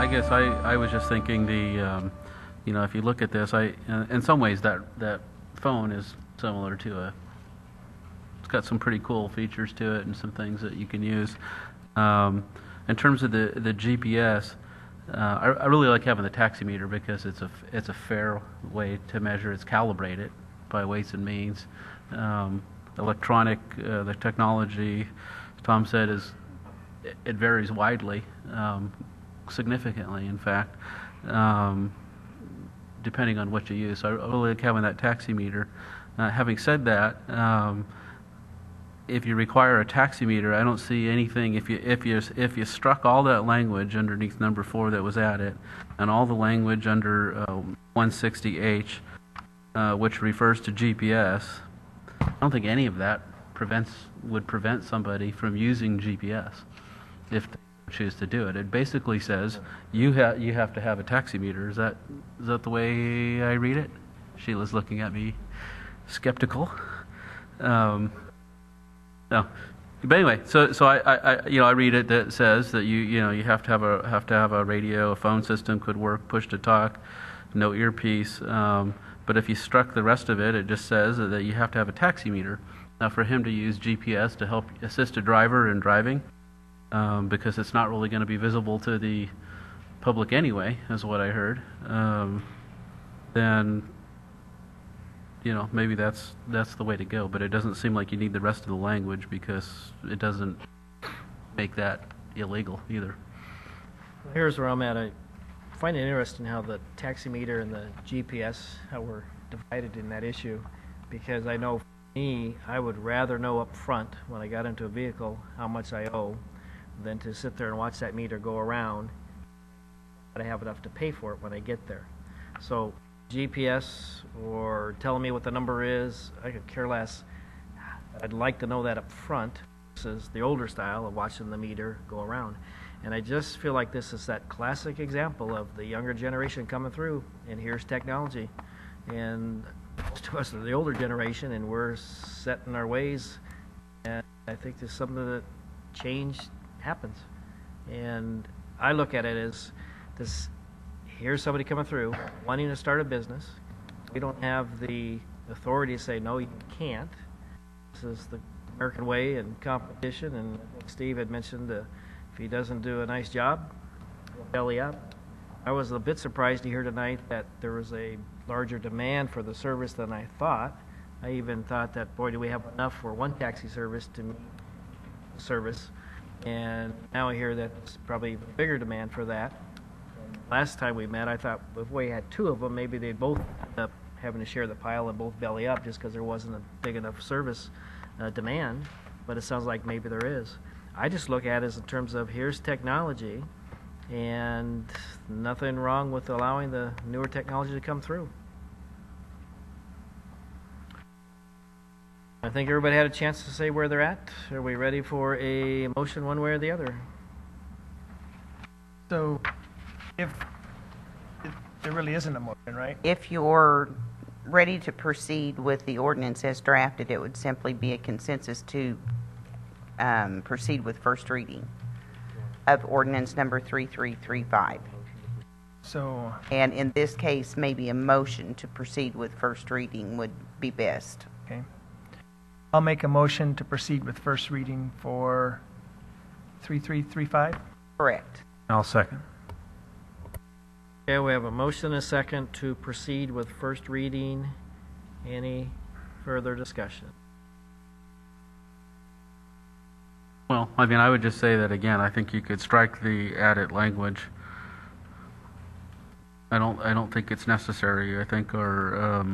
I guess I was just thinking if you look at this, in some ways that phone is similar to it's got some pretty cool features to it and some things that you can use. In terms of the GPS, I really like having the taximeter because it's a fair way to measure. It's calibrated by weights and means. Electronic, the technology, Tom said, it varies widely, significantly, in fact, depending on what you use. So I really like having that taximeter. Having said that, if you require a taximeter, I don't see anything. If you struck all that language underneath number 4 that was added, and all the language under 160H, which refers to GPS, I don't think any of that would prevent somebody from using GPS if they choose to do it. It basically says you have to have a taximeter. Is that the way I read it? Sheila's looking at me skeptical. No, but anyway, so I read it that says that you have to have a radio, a phone system could work, push to talk, no earpiece. But if you struck the rest of it, it just says that you have to have a taximeter. Now, for him to use GPS to help assist a driver in driving, because it's not really going to be visible to the public anyway, is what I heard. Then maybe that's the way to go. But it doesn't seem like you need the rest of the language because it doesn't make that illegal either. Here's where I'm at. I find it interesting how the taximeter and the GPS, how we're divided in that issue, because I know for me, I would rather know up front when I got into a vehicle how much I owe than to sit there and watch that meter go around, but I have enough to pay for it when I get there. So GPS or telling me what the number is, I could care less. I'd like to know that up front versus the older style of watching the meter go around. And I just feel like this is that classic example of the younger generation coming through, and here's technology. And most of us are the older generation, and we're set in our ways. And I think there's something that change happens. And I look at it as this: here's somebody coming through, wanting to start a business. We don't have the authority to say, no, you can't. This is the American way and competition, and Steve had mentioned if he doesn't do a nice job, he'll belly up. I was a bit surprised to hear tonight that there was a larger demand for the service than I thought. I even thought that, boy, do we have enough for one taxi service to meet the service. And now I hear that it's probably even bigger demand for that. Last time we met, I thought if we had 2 of them, maybe they'd both end up having to share the pile and both belly up just because there wasn't a big enough service demand. But it sounds like maybe there is. I just look at it as in terms of here's technology, and nothing wrong with allowing the newer technology to come through. I think everybody had a chance to say where they're at. Are we ready for a motion one way or the other? So, if there really isn't a motion, right? If you're ready to proceed with the ordinance as drafted, it would simply be a consensus to proceed with first reading of ordinance number 3335. So, and in this case, maybe a motion to proceed with first reading would be best. okay. I'll make a motion to proceed with first reading for 3335. Correct. I'll second. Okay, we have a motion and a second to proceed with first reading. Any further discussion? Well, I mean, I would just say that again. I think you could strike the added language. I don't think it's necessary. I think our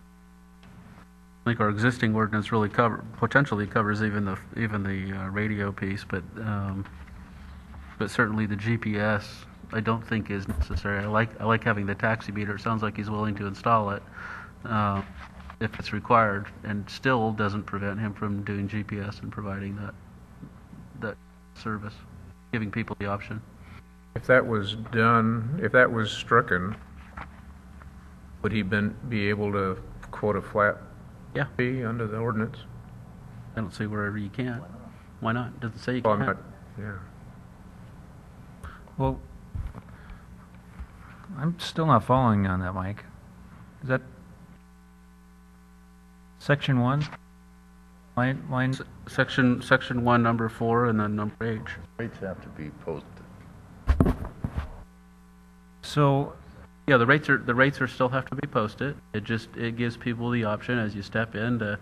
existing ordinance really potentially covers even the radio piece, but certainly the GPS I don't think is necessary. I like having the taximeter. It sounds like he's willing to install it if it's required, and still doesn't prevent him from doing GPS and providing that service, giving people the option. If that was done, if that was stricken, would he be able to quote a flat fee under the ordinance? I don't see wherever you can't. Why not? Doesn't say you Well, can't. yeah. Well, I'm still not following on that, Mike. Is that section 1? Line, Section 1, number 4, and then number H. Rates have to be posted. so, Yeah, the rates are still have to be posted. It gives people the option as you step in to,